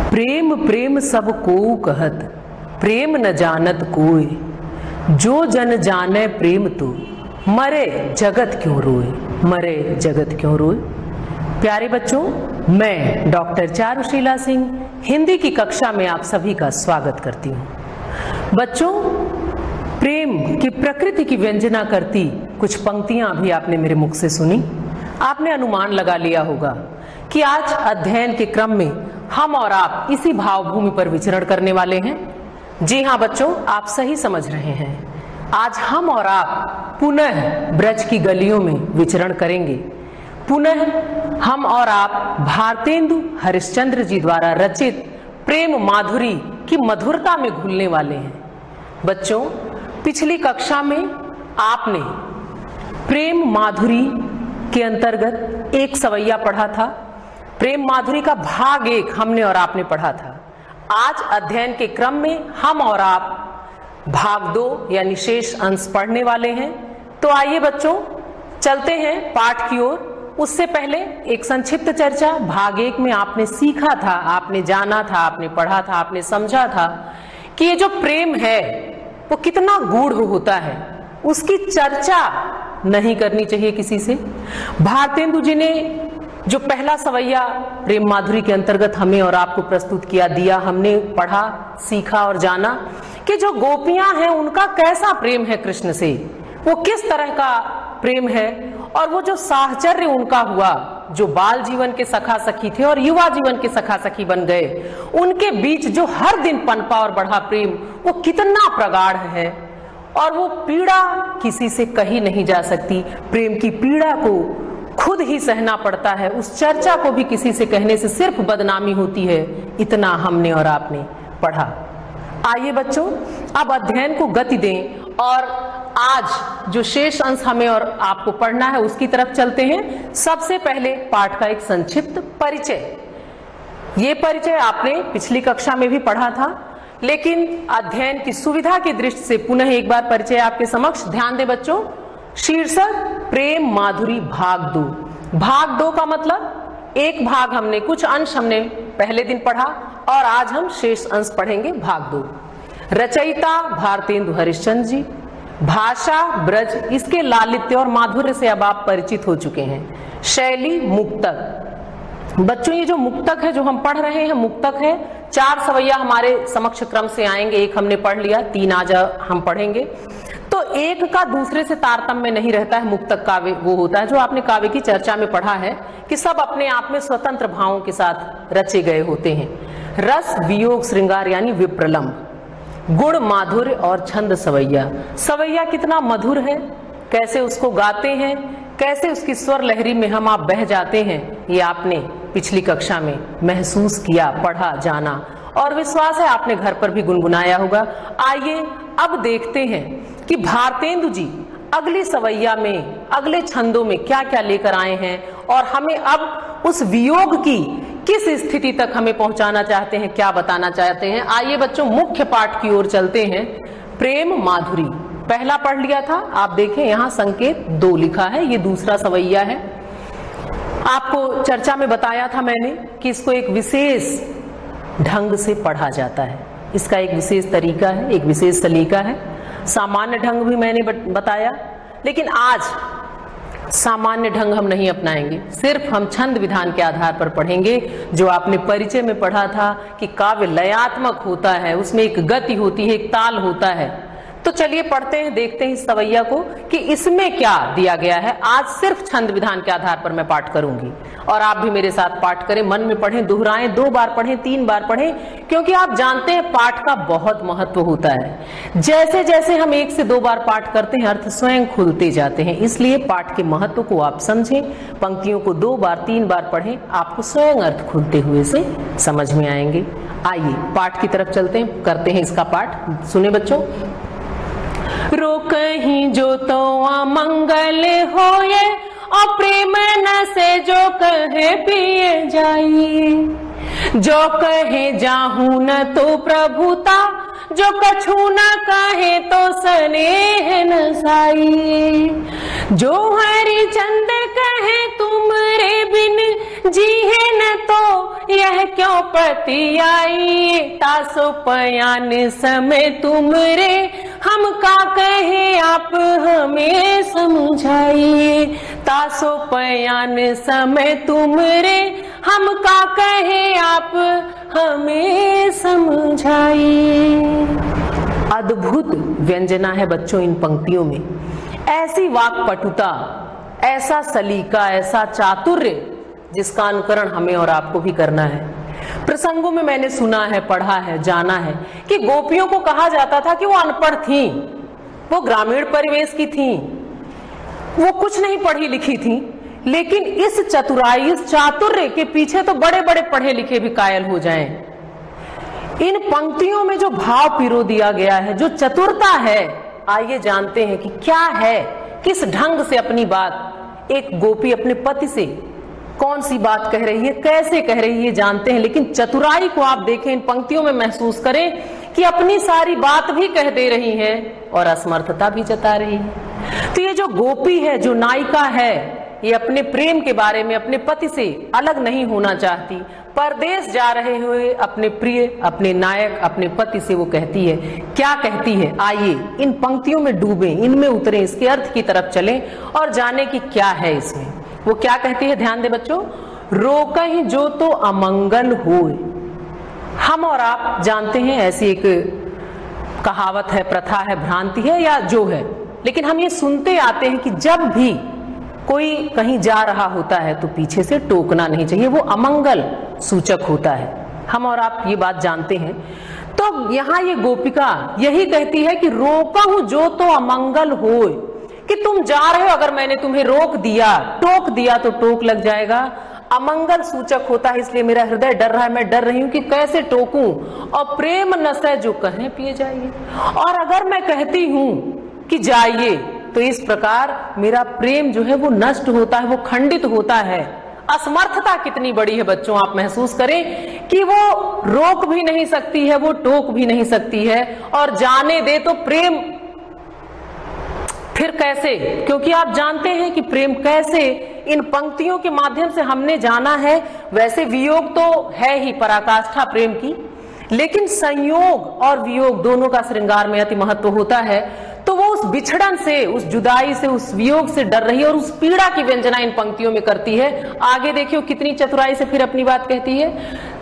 प्रेम प्रेम सब कोउ कहत, प्रेम न जानत कोय। जो जन जाने प्रेम तो, मरे जगत क्यों रोए, मरे जगत क्यों रोए। प्यारे बच्चों, मैं डॉक्टर चारुशीला सिंह हिंदी की कक्षा में आप सभी का स्वागत करती हूँ। बच्चों, प्रेम की प्रकृति की व्यंजना करती कुछ पंक्तियां अभी आपने मेरे मुख से सुनी। आपने अनुमान लगा लिया होगा कि आज अध्ययन के क्रम में हम और आप इसी भावभूमि पर विचरण करने वाले हैं। जी हाँ बच्चों, आप सही समझ रहे हैं। आज हम और आप पुनः ब्रज की गलियों में विचरण करेंगे। पुनः हम और आप भारतेंदु हरिश्चंद्र जी द्वारा रचित प्रेम माधुरी की मधुरता में घुलने वाले हैं। बच्चों, पिछली कक्षा में आपने प्रेम माधुरी के अंतर्गत एक सवैया पढ़ा था। प्रेम माधुरी का भाग 1 हमने और आपने पढ़ा था। आज अध्ययन के क्रम में हम और आप भाग 2 यानी शेष अंश पढ़ने वाले हैं। तो आइए बच्चों, चलते हैं पाठ की ओर। उससे पहले एक संक्षिप्त चर्चा। भाग 1 में आपने सीखा था, आपने जाना था, आपने पढ़ा था, आपने समझा था कि ये जो प्रेम है वो कितना गूढ़ होता है, उसकी चर्चा नहीं करनी चाहिए किसी से। भारतेंदु जी ने जो पहला सवैया प्रेम माधुरी के अंतर्गत हमें और आपको प्रस्तुत किया दिया, हमने पढ़ा, सीखा और जाना कि जो गोपियां हैं उनका कैसा प्रेम है कृष्ण से, वो किस तरह का प्रेम है, और वो जो साहचर्य उनका हुआ, जो बाल जीवन के सखा सखी थे और युवा जीवन के सखा सखी बन गए, उनके बीच जो हर दिन पनपा और बढ़ा प्रेम वो कितना प्रगाढ़ है, और वो पीड़ा किसी से कही नहीं जा सकती। प्रेम की पीड़ा को खुद ही सहना पड़ता है, उस चर्चा को भी किसी से कहने से सिर्फ बदनामी होती है। इतना हमने और आपने पढ़ा। आइए बच्चों, अब अध्ययन को गति दें और आज जो शेष अंश हमें और आपको पढ़ना है उसकी तरफ चलते हैं। सबसे पहले पाठ का एक संक्षिप्त परिचय। ये परिचय आपने पिछली कक्षा में भी पढ़ा था, लेकिन अध्ययन की सुविधा की दृष्टि से पुनः एक बार परिचय आपके समक्ष। ध्यान दें बच्चों, शीर्षक प्रेम माधुरी भाग 2। भाग 2 का मतलब एक भाग हमने, कुछ अंश हमने पहले दिन पढ़ा और आज हम शेष अंश पढ़ेंगे भाग 2। रचयिता भारतेंदु हरिश्चंद्र जी, भाषा ब्रज, इसके लालित्य और माधुर्य से अब आप परिचित हो चुके हैं। शैली मुक्तक। बच्चों, ये जो मुक्तक है जो हम पढ़ रहे हैं, मुक्तक है। 4 सवैया हमारे समक्ष क्रम से आएंगे। एक हमने पढ़ लिया, 3 आज हम पढ़ेंगे। तो एक का दूसरे से तारतम्य नहीं रहता है। मुक्तक काव्य वो होता है जो आपने काव्य की चर्चा में पढ़ा है कि सब अपने आप में स्वतंत्र भावों के साथ रचे गए होते हैं। रस वियोग श्रृंगार यानी विप्रलंब, गुण माधुर्य और छंद सवैया। सवैया कितना मधुर है, कैसे उसको गाते हैं, कैसे उसकी स्वर लहरी में हम आप बह जाते हैं, ये आपने पिछली कक्षा में महसूस किया, पढ़ा, जाना, और विश्वास है आपने घर पर भी गुनगुनाया होगा। आइए अब देखते हैं कि भारतेंदु जी अगली सवैया में, अगले छंदों में क्या क्या लेकर आए हैं और हमें अब उस वियोग की किस स्थिति तक हमें पहुंचाना चाहते हैं, क्या बताना चाहते हैं। आइए बच्चों, मुख्य पाठ की ओर चलते हैं। प्रेम माधुरी पहला पढ़ लिया था, आप देखें यहाँ संकेत 2 लिखा है, ये दूसरा सवैया है। आपको चर्चा में बताया था मैंने कि इसको एक विशेष ढंग से पढ़ा जाता है, इसका एक विशेष तरीका है, एक विशेष सलीका है। सामान्य ढंग भी मैंने बताया, लेकिन आज सामान्य ढंग हम नहीं अपनाएंगे, सिर्फ हम छंद विधान के आधार पर पढ़ेंगे। जो आपने परिचय में पढ़ा था कि काव्य लयात्मक होता है, उसमें एक गति होती है, एक ताल होता है। तो चलिए पढ़ते हैं, देखते हैं इस सवैया को कि इसमें क्या दिया गया है। आज सिर्फ छंद विधान के आधार पर मैं पाठ करूंगी और आप भी मेरे साथ पाठ करें, मन में पढ़ें, दोहराएं, 2 बार पढ़ें, 3 बार पढ़ें, क्योंकि आप जानते हैं पाठ का बहुत महत्व होता है। जैसे जैसे हम 1 से 2 बार पाठ करते हैं, अर्थ स्वयं खुलते जाते हैं। इसलिए पाठ के महत्व को आप समझें, पंक्तियों को 2 बार 3 बार पढ़ें, आपको स्वयं अर्थ खुलते हुए से समझ में आएंगे। आइए पाठ की तरफ चलते हैं, करते हैं इसका पाठ। सुने बच्चों। रोकहीं जो तो अमंगल होए, और प्रेम न से जो कहे पिए जाइए। जो कहे जाहू न तो प्रभुता, जो कछु न कहे तो स्नेह न साई। जो हरिचंद कहे तुमरे बिन जीहे न तो यह क्यों पति आई। तासो पयान समय तुमरे हम का कहे आप हमें समझाइए। तासो पयान समय तुमरे हम का कहे आप हमें समझाइए। अद्भुत व्यंजना है बच्चों इन पंक्तियों में। ऐसी वाक्पटुता, ऐसा सलीका, ऐसा चातुर्य जिसका अनुकरण हमें और आपको भी करना है। प्रसंगों में मैंने सुना है, पढ़ा है, जाना है कि गोपियों को कहा जाता था कि वो अनपढ़ थीं, वो ग्रामीण परिवेश की थीं, वो कुछ नहीं पढ़ी लिखी थीं, लेकिन इस चतुराई, इस चातुर्य के पीछे तो बड़े बड़े पढ़े लिखे भी कायल हो जाएं। इन पंक्तियों में जो भाव पिरो दिया गया है, जो चतुरता है, आइए जानते हैं कि क्या है, किस ढंग से अपनी बात एक गोपी अपने पति से कौन सी बात कह रही है, कैसे कह रही है, जानते हैं। लेकिन चतुराई को आप देखें, इन पंक्तियों में महसूस करें कि अपनी सारी बात भी कह दे रही है और असमर्थता भी जता रही है। तो ये जो गोपी है, जो नायिका है, ये अपने प्रेम के बारे में अपने पति से अलग नहीं होना चाहती। परदेश जा रहे हुए अपने प्रिय, अपने नायक, अपने पति से वो कहती है। क्या कहती है, आइए इन पंक्तियों में डूबें, इनमें उतरें, इसके अर्थ की तरफ चलें और जाने कि क्या है इसमें। वो क्या कहती है, ध्यान दे बच्चों। रोकहि जो तो अमंगल होए। हम और आप जानते हैं ऐसी एक कहावत है, प्रथा है, भ्रांति है या जो है, लेकिन हम ये सुनते आते हैं कि जब भी कोई कहीं जा रहा होता है तो पीछे से टोकना नहीं चाहिए, वो अमंगल सूचक होता है। हम और आप ये बात जानते हैं। तो यहाँ ये गोपिका यही कहती है कि रोकहु जो तो अमंगल होए, कि तुम जा रहे हो, अगर मैंने तुम्हें रोक दिया, टोक दिया तो टोक लग जाएगा। अमंगल सूचक होता है, इसलिए मेरा हृदय डर रहा है, मैं डर रही हूं कि कैसे टोकूं। और प्रेम नशे जो कहें पिए जाइए। और अगर मैं कहती हूं कि जाइए, तो इस प्रकार मेरा प्रेम जो है वो नष्ट होता है, वो खंडित होता है। असमर्थता कितनी बड़ी है बच्चों, आप महसूस करें कि वो रोक भी नहीं सकती है, वो टोक भी नहीं सकती है, और जाने दे तो प्रेम फिर कैसे। क्योंकि आप जानते हैं कि प्रेम कैसे, इन पंक्तियों के माध्यम से हमने जाना है। वैसे वियोग तो है ही पराकाष्ठा प्रेम की, लेकिन संयोग और वियोग दोनों का श्रृंगार में अति महत्व होता है। तो वो उस बिछड़न से, उस जुदाई से, उस वियोग से डर रही है और उस पीड़ा की व्यंजना इन पंक्तियों में करती है। आगे देखियो कितनी चतुराई से फिर अपनी बात कहती है।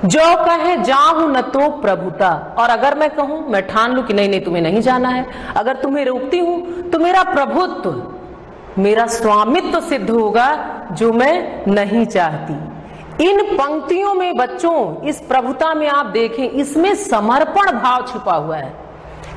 जो कहे जाहु न तो प्रभुता। और अगर मैं कहूं, मैं ठान लूं कि नहीं नहीं तुम्हें नहीं जाना है, अगर तुम्हें रोकती हूं तो मेरा प्रभुत्व, मेरा स्वामित्व सिद्ध होगा, जो मैं नहीं चाहती। इन पंक्तियों में बच्चों, इस प्रभुता में आप देखें, इसमें समर्पण भाव छिपा हुआ है।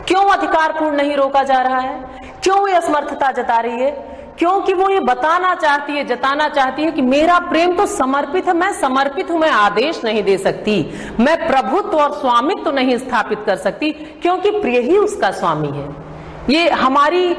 क्यों अधिकारपूर्ण नहीं रोका जा रहा है, क्यों ये असमर्थता जता रही है? क्योंकि वो ये बताना चाहती है, जताना चाहती है कि मेरा प्रेम तो समर्पित है, मैं समर्पित हूं, मैं आदेश नहीं दे सकती, मैं प्रभुत्व और स्वामित्व तो नहीं स्थापित कर सकती, क्योंकि प्रिय ही उसका स्वामी है। ये हमारी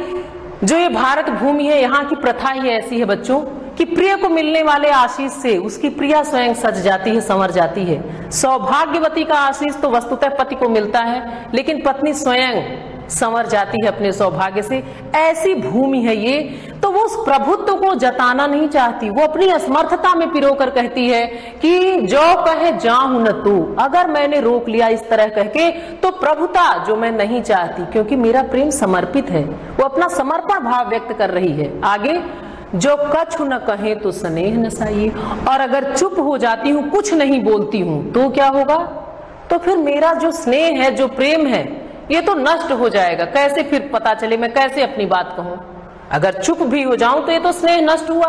जो ये भारत भूमि है, यहाँ की प्रथा ही ऐसी है बच्चों कि प्रिय को मिलने वाले आशीष से उसकी प्रिया स्वयं सज जाती है, संवर जाती है। सौभाग्यवती का आशीष तो वस्तुतः पति को मिलता है, लेकिन पत्नी स्वयं संवर जाती है अपने सौभाग्य से। ऐसी भूमि है ये। तो वो उस प्रभुत्व को जताना नहीं चाहती, वो अपनी असमर्थता में पिरोकर कहती है कि जो कहे जाहु न तू। अगर मैंने रोक लिया इस तरह कह के, तो प्रभुता जो मैं नहीं चाहती, क्योंकि मेरा प्रेम समर्पित है। वो अपना समर्पण भाव व्यक्त कर रही है। आगे, जो कछु न कहे तो स्नेह न साइए। और अगर चुप हो जाती हूं, कुछ नहीं बोलती हूं, तो क्या होगा? तो फिर मेरा जो स्नेह है, जो प्रेम है, ये तो नष्ट हो जाएगा। कैसे फिर पता चले, मैं कैसे अपनी बात कहूं? अगर चुप भी हो जाऊं तो ये तो स्नेह नष्ट हुआ।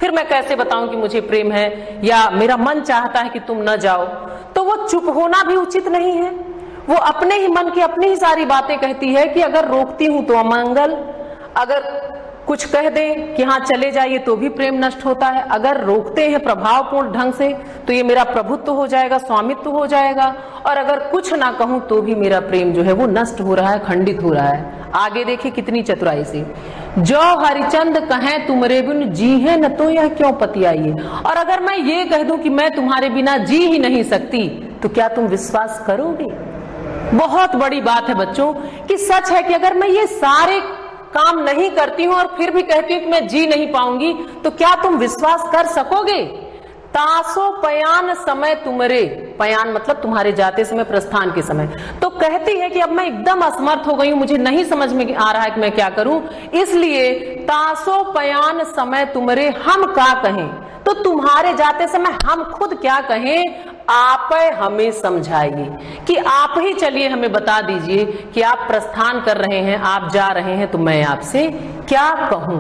फिर मैं कैसे बताऊं कि मुझे प्रेम है या मेरा मन चाहता है कि तुम न जाओ? तो वो चुप होना भी उचित नहीं है। वो अपने ही मन की अपनी ही सारी बातें कहती है कि अगर रोकती हूं तो अमंगल, अगर कुछ कह दें कि हाँ चले जाइए तो भी प्रेम नष्ट होता है, अगर रोकते हैं प्रभावपूर्ण ढंग से तो ये मेरा प्रभुत्व हो जाएगा, स्वामित्व हो जाएगा, और अगर कुछ ना कहूं तो भी मेरा प्रेम जो है वो नष्ट हो रहा है, खंडित हो रहा है। आगे देखिए कितनी चतुराई से। जो हरिचंद कहें तुमरे बिन जी है न तो यह क्यों पति आइए। और अगर मैं ये कह दूं कि मैं तुम्हारे बिना जी ही नहीं सकती, तो क्या तुम विश्वास करोगे? बहुत बड़ी बात है बच्चों कि सच है कि अगर मैं ये सारे काम नहीं करती हूं और फिर भी कहती हूं कि मैं जी नहीं पाऊंगी, तो क्या तुम विश्वास कर सकोगे? तासो पयान समय तुमरे, पयान मतलब तुम्हारे जाते समय, प्रस्थान के समय। तो कहती है कि अब मैं एकदम असमर्थ हो गई हूं, मुझे नहीं समझ में आ रहा है कि मैं क्या करूं, इसलिए तासो पयान समय तुमरे, हम क्या कहें, तो तुम्हारे जाते समय हम खुद क्या कहें, आप हमें समझाइए कि आप ही चलिए हमें बता दीजिए कि आप प्रस्थान कर रहे हैं, आप जा रहे हैं, तो मैं आपसे क्या कहूं।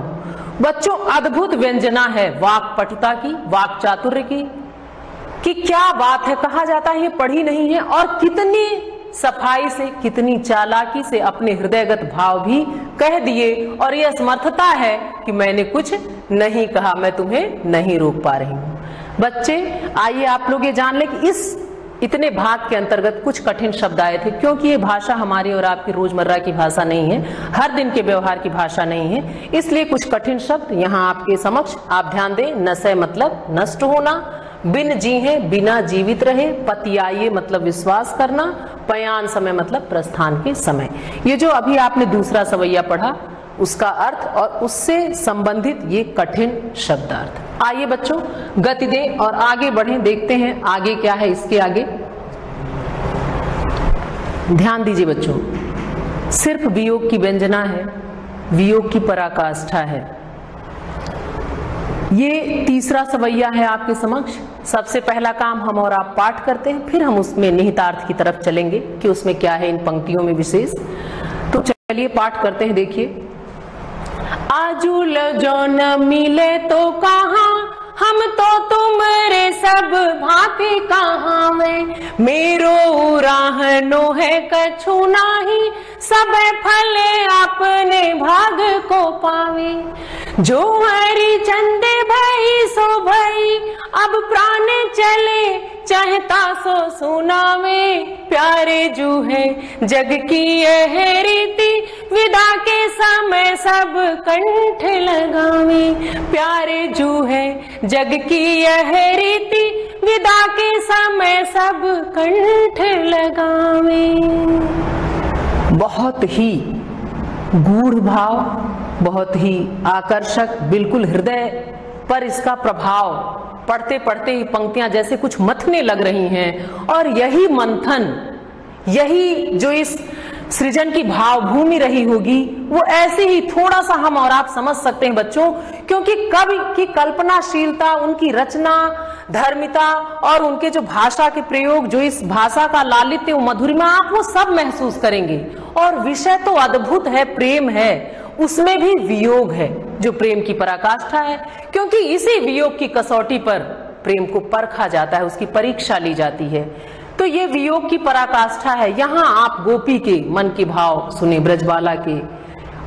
बच्चों अद्भुत व्यंजना है वाक्पटुता की, वाक चातुर्य की, कि क्या बात है, कहा जाता है ये पढ़ी नहीं है, और कितनी सफाई से, कितनी चालाकी से अपने हृदयगत भाव भी कह दिए, और यह समर्थता है कि मैंने कुछ नहीं कहा, मैं तुम्हें नहीं रोक पा रही हूं। बच्चे आइए आप लोग ये जान लें कि इस इतने भाग के अंतर्गत कुछ कठिन शब्द आए थे, क्योंकि ये भाषा हमारी और आपकी रोजमर्रा की भाषा नहीं है, हर दिन के व्यवहार की भाषा नहीं है, इसलिए कुछ कठिन शब्द यहाँ आपके समक्ष। आप ध्यान दें, नशय मतलब नष्ट होना, बिन जीहे बिना जीवित रहे, पतियाये मतलब विश्वास करना, पयान समय मतलब प्रस्थान के समय। ये जो अभी आपने दूसरा सवैया पढ़ा उसका अर्थ और उससे संबंधित ये कठिन शब्दार्थ। आइए बच्चों गति दें और आगे बढ़ें, देखते हैं आगे क्या है। इसके आगे ध्यान दीजिए बच्चों, सिर्फ वियोग की व्यंजना है, वियोग की पराकाष्ठा है। ये तीसरा सवैया है आपके समक्ष। सबसे पहला काम हम और आप पाठ करते हैं, फिर हम उसमें निहितार्थ की तरफ चलेंगे कि उसमें क्या है इन पंक्तियों में विशेष। तो चलिए पाठ करते हैं। देखिए, आजुल जो न मिले तो कहाँ, हम तो तुम्हारे सब भांति कहाँ में, मेरो उराहनो है कछु नाही, सब फले अपने भाग को पावे, जो हरि चंदे भई सो भई, अब प्राण चले चाहता सो सुनावे, प्यारे जू है जग की यह रीति, विदा के समय सब कंठ लगावे, प्यारे जू है जग की यह रीति, विदा के समय सब कंठ लगावे। बहुत ही गूढ़ भाव, बहुत ही आकर्षक, बिल्कुल हृदय पर इसका प्रभाव, पढ़ते पढ़ते ही पंक्तियां जैसे कुछ मथने लग रही हैं, और यही मंथन, यही जो इस सृजन की भावभूमि रही होगी, वो ऐसे ही थोड़ा सा हम और आप समझ सकते हैं बच्चों, क्योंकि कवि की कल्पनाशीलता, उनकी रचना धर्मिता और उनके जो भाषा के प्रयोग, जो इस भाषा का लालित्य, मधुरिमा, आप वो सब महसूस करेंगे। और विषय तो अद्भुत है, प्रेम है, उसमें भी वियोग है जो प्रेम की पराकाष्ठा है, क्योंकि इसी वियोग की कसौटी पर प्रेम को परखा जाता है, उसकी परीक्षा ली जाती है। तो ये वियोग की पराकाष्ठा है। यहाँ आप गोपी के मन के भाव सुने, ब्रजबाला के,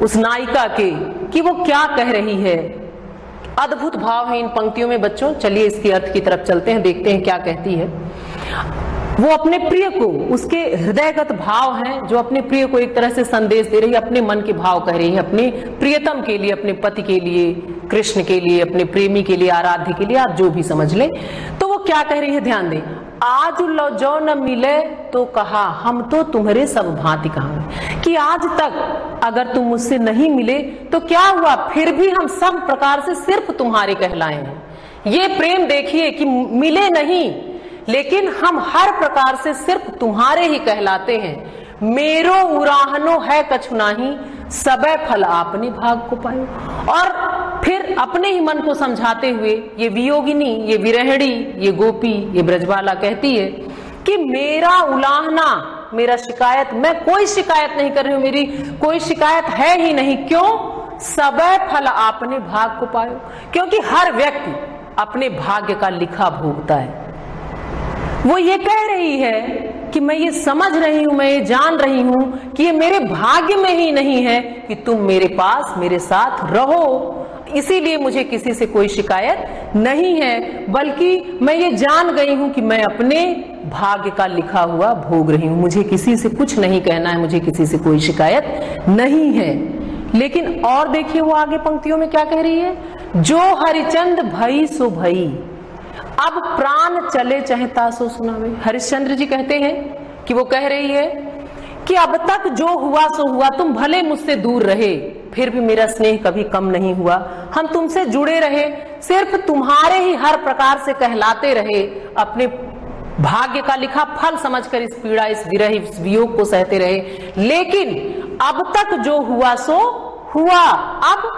उस नायिका के, कि वो क्या कह रही है। अद्भुत भाव है इन पंक्तियों में बच्चों। चलिए इसके अर्थ की तरफ चलते हैं, देखते हैं क्या कहती है। वो अपने प्रिय को, उसके हृदयगत भाव हैं जो अपने प्रिय को एक तरह से संदेश दे रही है, अपने मन के भाव कह रही है, अपने प्रियतम के लिए, अपने पति के लिए, कृष्ण के लिए, अपने प्रेमी के लिए, आराध्य के लिए, आप जो भी समझ लें। तो वो क्या कह रही है, ध्यान दें। आज जो न मिले तो कहा, हम तो तुम्हारे सब भांति कहा, कि आज तक अगर तुम मुझसे नहीं मिले तो क्या हुआ, फिर भी हम सब प्रकार से सिर्फ तुम्हारे कहलाए हैं। ये प्रेम देखिए कि मिले नहीं, लेकिन हम हर प्रकार से सिर्फ तुम्हारे ही कहलाते हैं। मेरो उराहनो है कछु नाही, सबे फल आपने भाग को पायो। और फिर अपने ही मन को समझाते हुए ये वियोगिनी, ये विरहणी, ये गोपी, ये ब्रजबाला कहती है कि मेरा उलाहना, मेरा शिकायत, मैं कोई शिकायत नहीं कर रही हूं, मेरी कोई शिकायत है ही नहीं। क्यों? सबे फल आपने भाग को पायो, क्योंकि हर व्यक्ति अपने भाग्य का लिखा भोगता है। वो ये कह रही है कि मैं ये समझ रही हूं, मैं ये जान रही हूं कि ये मेरे भाग्य में ही नहीं है कि तुम मेरे पास, मेरे साथ रहो, इसीलिए मुझे किसी से कोई शिकायत नहीं है, बल्कि मैं ये जान गई हूं कि मैं अपने भाग्य का लिखा हुआ भोग रही हूं, मुझे किसी से कुछ नहीं कहना है, मुझे किसी से कोई शिकायत नहीं है। लेकिन और देखिए वो आगे पंक्तियों में क्या कह रही है, जो हरिचंद भई सो भई, अब प्राण चले चाहे तासो सुनावे। हरिश्चंद्र जी कहते हैं कि वो कह रही है कि अब तक जो हुआ सो हुआ, तुम भले मुझसे दूर रहे फिर भी मेरा स्नेह कभी कम नहीं हुआ, हम तुमसे जुड़े रहे, सिर्फ तुम्हारे ही हर प्रकार से कहलाते रहे, अपने भाग्य का लिखा फल समझकर इस पीड़ा, इस विरह, इस वियोग को सहते रहे, लेकिन अब तक जो हुआ सो हुआ, अब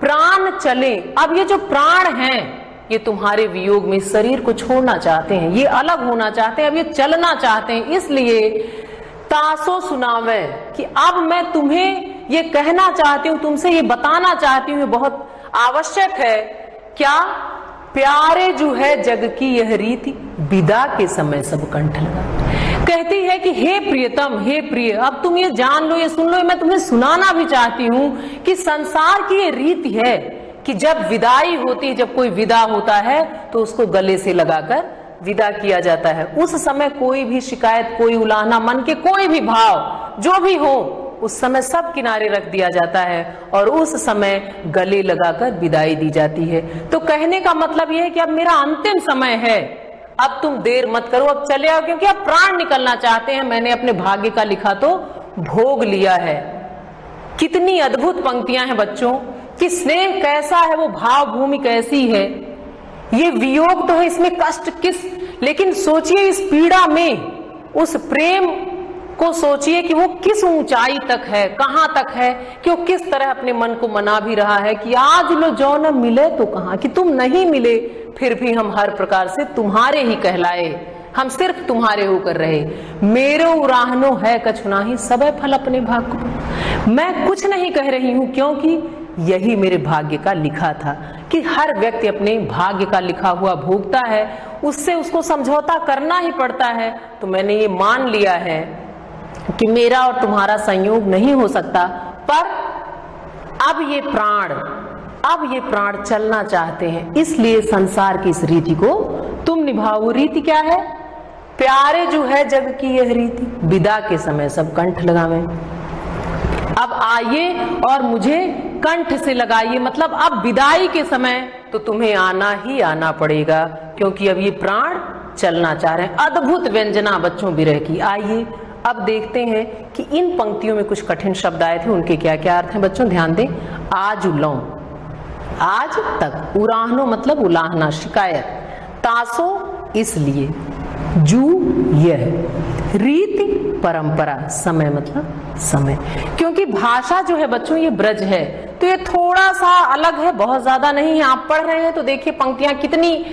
प्राण चले, अब ये जो प्राण हैं ये तुम्हारे वियोग में शरीर को छोड़ना चाहते हैं, ये अलग होना चाहते हैं, अब ये चलना चाहते हैं, इसलिए तासो सुनावे कि अब मैं तुम्हें ये कहना चाहती हूं, तुमसे ये बताना चाहती हूं, ये बहुत आवश्यक है। क्या? प्यारे जो है जग की यह रीति, विदा के समय सब कंठ लगा। कहती है कि हे प्रियतम, हे प्रिय, अब तुम ये जान लो, ये सुन लो, मैं तुम्हें सुनाना भी चाहती हूं कि संसार की ये रीति है कि जब विदाई होती है, जब कोई विदा होता है तो उसको गले से लगाकर विदा किया जाता है। उस समय कोई भी शिकायत, कोई उलाहना, मन के कोई भी भाव जो भी हो, उस समय सब किनारे रख दिया जाता है और उस समय गले लगाकर विदाई दी जाती है। तो कहने का मतलब यह है कि अब मेरा अंतिम समय है, अब तुम देर मत करो, अब चले आओ, क्योंकि अब प्राण निकलना चाहते हैं, मैंने अपने भाग्य का लिखा तो भोग लिया है। कितनी अद्भुत पंक्तियां हैं बच्चों कि स्नेह कैसा है, वो भाव भूमि कैसी है, ये वियोग तो है, इसमें कष्ट किस, लेकिन सोचिए इस पीड़ा में उस प्रेम को सोचिए कि वो किस ऊंचाई तक है, कहां तक है, कि वो किस तरह अपने मन को मना भी रहा है कि आज लो जो न मिले तो कहां, कि तुम नहीं मिले फिर भी हम हर प्रकार से तुम्हारे ही कहलाए, हम सिर्फ तुम्हारे होकर रहे। मेरो उराहनो है कछुना ही, सबे फल अपने भाग को। मैं कुछ नहीं कह रही हूं क्योंकि यही मेरे भाग्य का लिखा था कि हर व्यक्ति अपने भाग्य का लिखा हुआ भोगता है, उससे उसको समझौता करना ही पड़ता है। तो मैंने ये मान लिया है कि मेरा और तुम्हारा संयोग नहीं हो सकता, पर अब ये प्राण चलना चाहते हैं, इसलिए संसार की इस रीति को तुम निभाओ। वो रीति क्या है? प्यारे जो है जग की यह रीति, विदा के समय सब कंठ लगावे। अब आइए और मुझे कंठ से लगाइए, मतलब अब विदाई के समय तो तुम्हें आना ही आना पड़ेगा, क्योंकि अब ये प्राण चलना चाह रहे हैं। अद्भुत व्यंजना बच्चों विरह की। आइए अब देखते हैं कि इन पंक्तियों में कुछ कठिन शब्द आए थे, उनके क्या क्या अर्थ हैं। बच्चों ध्यान दें। आज उलौ, आज तक, उराहनो मतलब उलाहना, शिकायत, तासो इसलिए, जू यह, रीति परंपरा, समय मतलब समय, क्योंकि भाषा जो है बच्चों ये ब्रज है तो ये थोड़ा सा अलग है, बहुत ज्यादा नहीं है। आप पढ़ रहे हैं तो देखिए पंक्तियां कितनी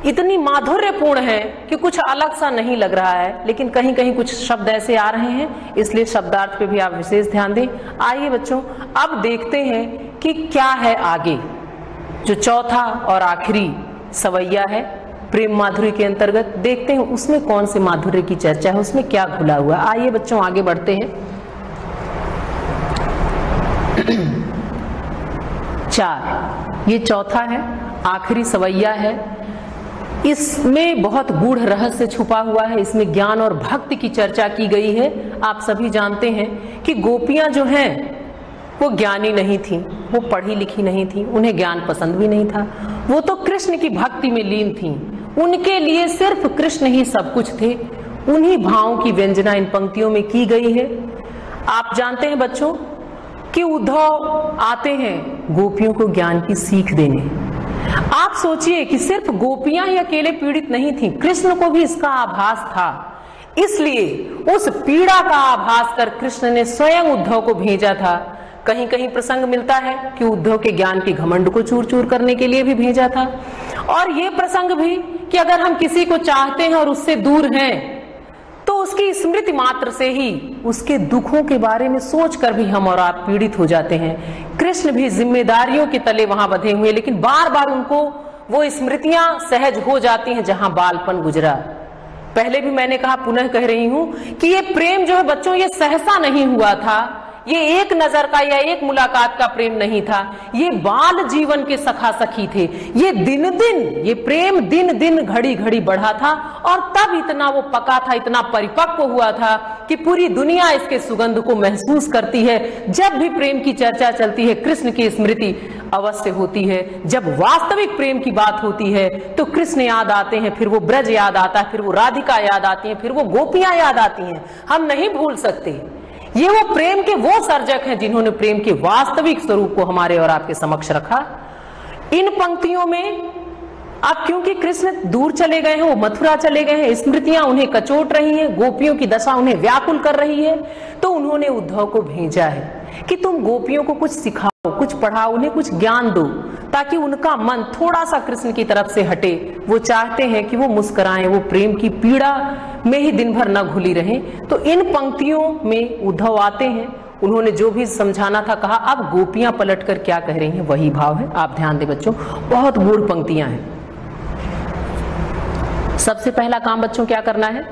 इतनी माधुर्यपूर्ण है कि कुछ अलग सा नहीं लग रहा है, लेकिन कहीं कहीं कुछ शब्द ऐसे आ रहे हैं, इसलिए शब्दार्थ पे भी आप विशेष ध्यान दें। आइए बच्चों अब देखते हैं कि क्या है आगे, जो चौथा और आखिरी सवैया है प्रेम माधुर्य के अंतर्गत, देखते हैं उसमें कौन से माधुर्य की चर्चा है, उसमें क्या खुला हुआ। आइए बच्चों आगे बढ़ते हैं। 4 ये चौथा है, आखिरी सवैया है। इसमें बहुत गूढ़ रहस्य छुपा हुआ है, इसमें ज्ञान और भक्ति की चर्चा की गई है। आप सभी जानते हैं कि गोपियां जो हैं वो ज्ञानी नहीं थी, वो पढ़ी लिखी नहीं थी, उन्हें ज्ञान पसंद भी नहीं था, वो तो कृष्ण की भक्ति में लीन थी, उनके लिए सिर्फ कृष्ण ही सब कुछ थे। उन्हीं भावों की व्यंजना इन पंक्तियों में की गई है। आप जानते हैं बच्चों कि उद्धव आते हैं गोपियों को ज्ञान की सीख देने। आप सोचिए कि सिर्फ गोपियां ही अकेले पीड़ित नहीं थी, कृष्ण को भी इसका आभास था, इसलिए उस पीड़ा का आभास कर कृष्ण ने स्वयं उद्धव को भेजा था। कहीं कहीं प्रसंग मिलता है कि उद्धव के ज्ञान के घमंड को चूर चूर करने के लिए भी भेजा था, और ये प्रसंग भी कि अगर हम किसी को चाहते हैं और उससे दूर हैं तो उसकी स्मृति मात्र से ही उसके दुखों के बारे में सोचकर भी हम और आप पीड़ित हो जाते हैं। कृष्ण भी जिम्मेदारियों के तले वहां बंधे हुए, लेकिन बार बार उनको वो स्मृतियां सहज हो जाती हैं जहां बालपन गुजरा। पहले भी मैंने कहा, पुनः कह रही हूं कि ये प्रेम जो है बच्चों ये सहसा नहीं हुआ था, ये एक नजर का या एक मुलाकात का प्रेम नहीं था, ये बाल जीवन के सखा सखी थे। ये दिन दिन ये प्रेम दिन दिन घड़ी घड़ी बढ़ा था और तब इतना वो पका था, इतना परिपक्व हुआ था कि पूरी दुनिया इसके सुगंध को महसूस करती है। जब भी प्रेम की चर्चा चलती है कृष्ण की स्मृति अवश्य होती है। जब वास्तविक प्रेम की बात होती है तो कृष्ण याद आते हैं, फिर वो ब्रज याद आता है, फिर वो राधिका याद आती है, फिर वो गोपियां याद आती हैं। हम नहीं भूल सकते ये वो प्रेम के वो सर्जक हैं जिन्होंने प्रेम के वास्तविक स्वरूप को हमारे और आपके समक्ष रखा। इन पंक्तियों में अब क्योंकि कृष्ण दूर चले गए हैं, वो मथुरा चले गए हैं, स्मृतियां उन्हें कचोट रही हैं, गोपियों की दशा उन्हें व्याकुल कर रही है, तो उन्होंने उद्धव को भेजा है कि तुम गोपियों को कुछ सिखाओ, कुछ पढ़ाओ, उन्हें कुछ ज्ञान दो, ताकि उनका मन थोड़ा सा कृष्ण की तरफ से हटे। वो चाहते हैं कि वो मुस्कुराएं, वो प्रेम की पीड़ा में ही दिन भर न घुली रहें। तो इन पंक्तियों में उद्धव आते हैं, उन्होंने जो भी समझाना था कहा। अब गोपियां पलटकर क्या कह रही हैं वही भाव है। आप ध्यान दें बच्चों, बहुत गूढ़ पंक्तियां हैं। सबसे पहला काम बच्चों क्या करना है,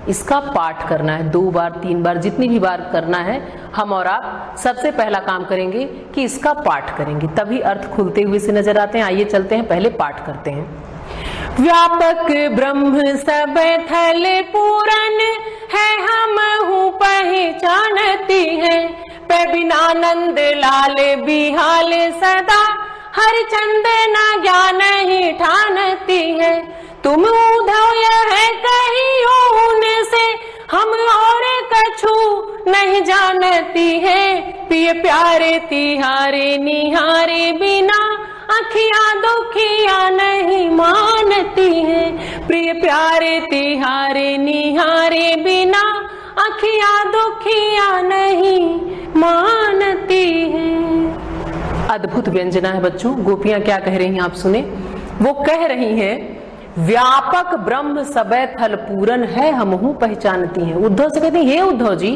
इसका पाठ करना है। 2 बार 3 बार जितनी भी बार करना है, हम और आप सबसे पहला काम करेंगे कि इसका पाठ करेंगे, तभी अर्थ खुलते हुए से नजर आते हैं। आइए चलते हैं, पहले पाठ करते हैं। व्यापक ब्रह्म सब थल पूरन है, हम हूँ पहचानती है। पे बिना नंद लाल बिहाल सदा, हर चंद न ज्ञान ही ठानती है। तुम उद्धव यह कहियो उनसे, हम और कछु नहीं जानती है। प्रिय प्यारे तिहारे निहारे बिना, अखियां दुखिया नहीं मानती है। प्रिय प्यारे तिहारे निहारे बिना, अखियां दुखिया नहीं मानती है। अद्भुत व्यंजना है बच्चों। गोपियां क्या कह रही हैं आप सुने। वो कह रही हैं, व्यापक ब्रह्म सबे थल पूरन है, हमहू पहचानती हैं। उद्धव से कहती हैं, हे उद्धव जी,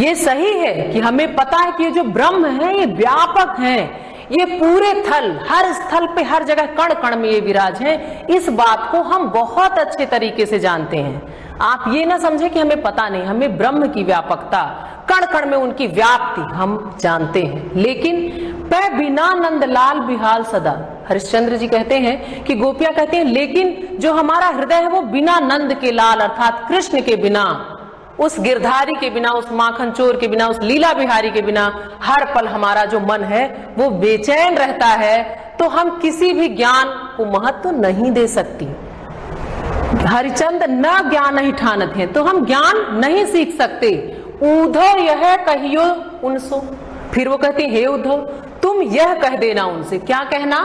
ये सही है कि हमें पता है कि ये जो ब्रह्म है ये व्यापक है, ये पूरे थल, हर स्थल पे, हर जगह, कण कण में ये विराज है। इस बात को हम बहुत अच्छे तरीके से जानते हैं। आप ये ना समझे कि हमें पता नहीं, हमें ब्रह्म की व्यापकता, कण कण में उनकी व्याप्ति हम जानते हैं। लेकिन पे बिना नंद लाल बिहाल सदा, हरिश्चंद्र जी कहते हैं कि गोपियां कहते हैं, लेकिन जो हमारा हृदय है वो बिना नंद के लाल अर्थात कृष्ण के बिना, उस गिरधारी के बिना, उस माखन चोर के बिना, उस लीला बिहारी के बिना हर पल हमारा जो मन है वो बेचैन रहता है। तो हम किसी भी ज्ञान को महत्व नहीं दे सकती। हरिचंद न ज्ञान ही ठानत है, तो हम ज्ञान नहीं सीख सकते। उद्धव यह कहियो उनसो, फिर वो कहती, हे उद्धव तुम यह कह देना उनसे। क्या कहना,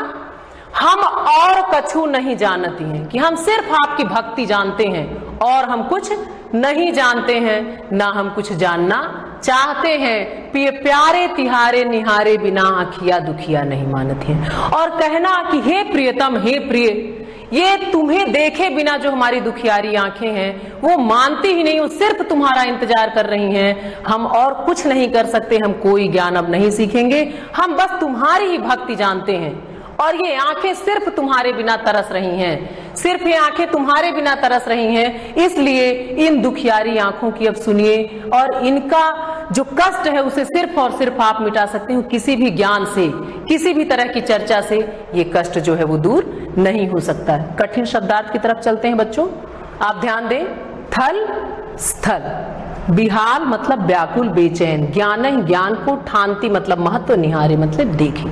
हम और कछु नहीं जानती हैं, कि हम सिर्फ आपकी भक्ति जानते हैं और हम कुछ नहीं जानते हैं, ना हम कुछ जानना चाहते हैं। प्यारे तिहारे निहारे बिना, आखिया दुखिया नहीं मानती हैं। और कहना कि हे प्रियतम, हे प्रिय, ये तुम्हें देखे बिना जो हमारी दुखियारी आंखें हैं वो मानती ही नहीं, वो सिर्फ तुम्हारा इंतजार कर रही हैं। हम और कुछ नहीं कर सकते, हम कोई ज्ञान अब नहीं सीखेंगे, हम बस तुम्हारी ही भक्ति जानते हैं। और ये आंखें सिर्फ तुम्हारे बिना तरस रही हैं, सिर्फ ये आंखें तुम्हारे बिना तरस रही हैं। इसलिए इन दुखियारी आंखों की अब सुनिए, और इनका जो कष्ट है उसे सिर्फ और सिर्फ आप मिटा सकते हो। किसी भी ज्ञान से, किसी भी तरह की चर्चा से ये कष्ट जो है वो दूर नहीं हो सकता है। कठिन शब्दार्थ की तरफ चलते हैं बच्चों, आप ध्यान दें। थल स्थल, बिहाल मतलब व्याकुल बेचैन, ज्ञान ज्ञान को ठानती मतलब महत्व, निहारे मतलब देखे।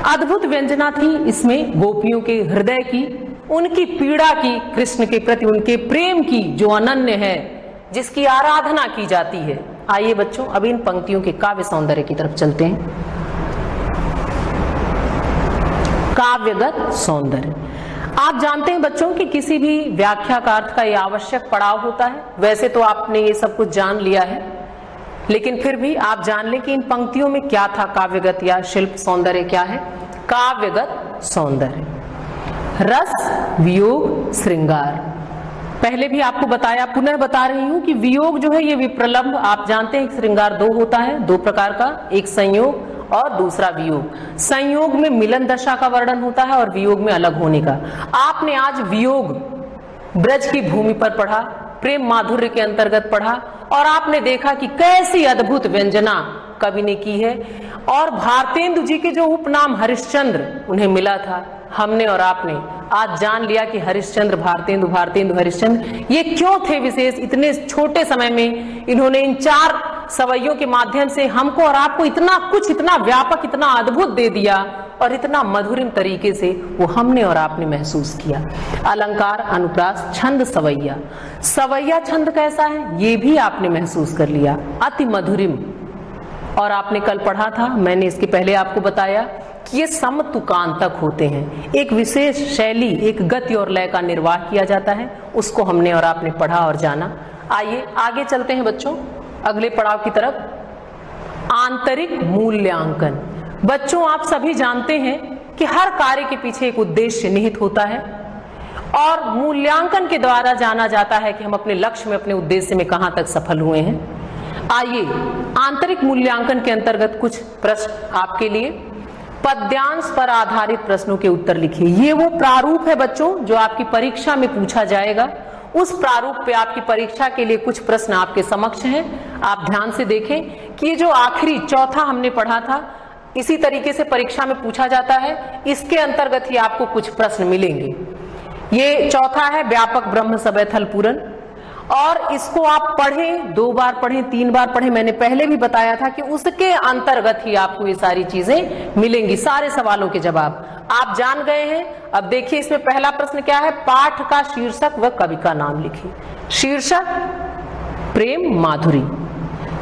अद्भुत व्यंजना थी इसमें गोपियों के हृदय की, उनकी पीड़ा की, कृष्ण के प्रति उनके प्रेम की जो अनन्य है, जिसकी आराधना की जाती है। आइए बच्चों अब इन पंक्तियों के काव्य सौंदर्य की तरफ चलते हैं। काव्यगत सौंदर्य, आप जानते हैं बच्चों कि किसी भी व्याख्या का अर्थ का यह आवश्यक पड़ाव होता है। वैसे तो आपने ये सब कुछ जान लिया है, लेकिन फिर भी आप जान लें कि इन पंक्तियों में क्या था। काव्यगत या शिल्प सौंदर्य क्या है। काव्यगत सौंदर्य, रस वियोग श्रृंगार। पहले भी आपको बताया, पुनः बता रही हूं कि वियोग जो है ये विप्रलंब, आप जानते हैं श्रृंगार 2 होता है, 2 प्रकार का, एक संयोग और दूसरा वियोग। संयोग में मिलन दशा का वर्णन होता है और वियोग में अलग होने का। आपने आज वियोग ब्रज की भूमि पर पढ़ा, प्रेम माधुर्य के अंतर्गत पढ़ा, और आपने देखा कि कैसी अद्भुत व्यंजना कवि ने की है। और भारतेंदु जी के जो उपनाम हरिश्चंद्र उन्हें मिला था, हमने और आपने आज जान लिया कि हरिश्चंद्र भारतेंदु, भारतेंदु हरिश्चंद्र ये क्यों थे विशेष। इतने छोटे समय में इन्होंने इन 4 सवैयों के माध्यम से हमको और आपको इतना कुछ, इतना व्यापक, इतना अद्भुत दे दिया। और इतना मधुरिम तरीके से वो हमने और आपने महसूस किया। अलंकार, अनुप्रास, छंद, सवैया। सवैया छंद कैसा है ये भी आपने महसूस कर लिया, अति मधुरिम। और आपने कल पढ़ा था, मैंने इसके पहले आपको बताया कि ये समतुकांतक होते हैं, एक विशेष शैली, एक गति और लय का निर्वाह किया जाता है, उसको हमने और आपने पढ़ा और जाना। आइए आगे चलते हैं बच्चों अगले पड़ाव की तरफ। आंतरिक मूल्यांकन। बच्चों आप सभी जानते हैं कि हर कार्य के पीछे एक उद्देश्य निहित होता है और मूल्यांकन के द्वारा जाना जाता है कि हम अपने लक्ष्य में, अपने उद्देश्य में कहां तक सफल हुए हैं। आइए आंतरिक मूल्यांकन के अंतर्गत कुछ प्रश्न आपके लिए। पद्यांश पर आधारित प्रश्नों के उत्तर लिखिए। ये वो प्रारूप है बच्चों जो आपकी परीक्षा में पूछा जाएगा। उस प्रारूप पे आपकी परीक्षा के लिए कुछ प्रश्न आपके समक्ष हैं। आप ध्यान से देखें कि ये जो आखिरी चौथा हमने पढ़ा था, इसी तरीके से परीक्षा में पूछा जाता है, इसके अंतर्गत ही आपको कुछ प्रश्न मिलेंगे। ये चौथा है व्यापक ब्रह्म सबय थल पूरन, और इसको आप पढ़ें, 2 बार पढ़ें, 3 बार पढ़ें। मैंने पहले भी बताया था कि उसके अंतर्गत ही आपको ये सारी चीजें मिलेंगी, सारे सवालों के जवाब आप जान गए हैं। अब देखिए इसमें पहला प्रश्न क्या है, पाठ का शीर्षक व कवि का नाम लिखिए। शीर्षक प्रेम माधुरी।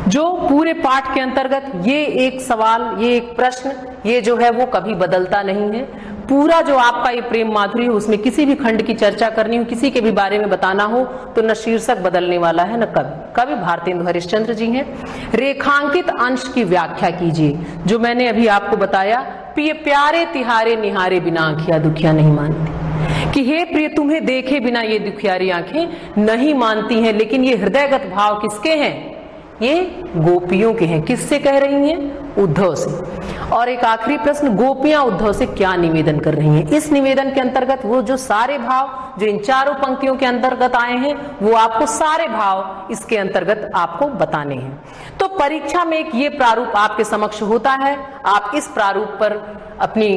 जो पूरे पाठ के अंतर्गत ये एक सवाल, ये एक प्रश्न, ये जो है वो कभी बदलता नहीं है। पूरा जो आपका ये प्रेम माधुरी है, उसमें किसी भी खंड की चर्चा करनी हो, किसी के भी बारे में बताना हो, तो न शीर्षक बदलने वाला है न कवि। कवि भारतेंदु हरिश्चंद्र जी हैं। रेखांकित अंश की व्याख्या कीजिए। जो मैंने अभी आपको बताया, प्यारे तिहारे निहारे बिना आंखिया दुखिया नहीं मानती, कि हे प्रिय तुम्हें देखे बिना ये दुखियारी आंखें नहीं मानती हैं। लेकिन ये हृदयगत भाव किसके हैं? ये गोपियों के हैं। किससे कह रही हैं? उद्धव से। और एक आखिरी प्रश्न, गोपियां उद्धव से क्या निवेदन कर रही हैं? इस निवेदन के अंतर्गत वो जो सारे भाव जो इन चारों पंक्तियों के अंतर्गत आए हैं, वो आपको सारे भाव इसके अंतर्गत आपको बताने हैं। तो परीक्षा में एक ये प्रारूप आपके समक्ष होता है। आप इस प्रारूप पर अपनी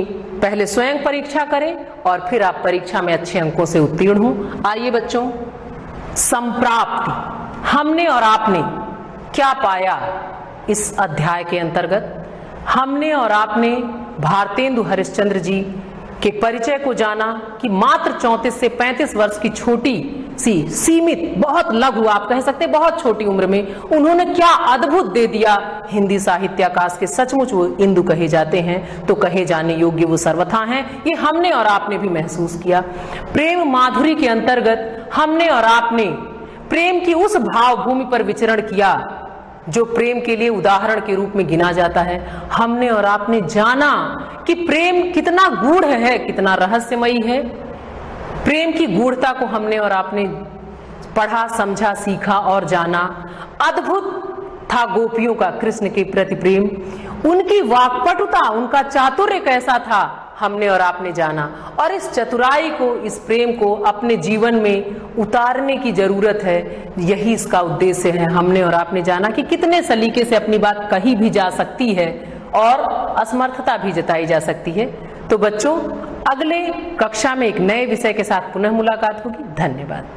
पहले स्वयं परीक्षा करें और फिर आप परीक्षा में अच्छे अंकों से उत्तीर्ण हो। आइए बच्चों, संप्राप्ति। हमने और आपने क्या पाया इस अध्याय के अंतर्गत? हमने और आपने भारतेंदु हरिश्चंद्र जी के परिचय को जाना कि मात्र 34 से 35 वर्ष की छोटी सी, सीमित, बहुत लघु, आप कह सकते बहुत छोटी उम्र में उन्होंने क्या अद्भुत दे दिया हिंदी साहित्याकाश के। सचमुच वो इंदु कहे जाते हैं तो कहे जाने योग्य वो सर्वथा हैं। ये हमने और आपने भी महसूस किया। प्रेम माधुरी के अंतर्गत हमने और आपने प्रेम की उस भाव भूमि पर विचरण किया जो प्रेम के लिए उदाहरण के रूप में गिना जाता है। हमने और आपने जाना कि प्रेम कितना गूढ़ है, कितना रहस्यमयी है। प्रेम की गूढ़ता को हमने और आपने पढ़ा, समझा, सीखा और जाना। अद्भुत था गोपियों का कृष्ण के प्रति प्रेम, उनकी वाक्पटुता, उनका चातुर्य कैसा था, हमने और आपने जाना। और इस चतुराई को, इस प्रेम को अपने जीवन में उतारने की जरूरत है। यही इसका उद्देश्य है। हमने और आपने जाना कि कितने सलीके से अपनी बात कही भी जा सकती है और असमर्थता भी जताई जा सकती है। तो बच्चों, अगले कक्षा में एक नए विषय के साथ पुनः मुलाकात होगी। धन्यवाद।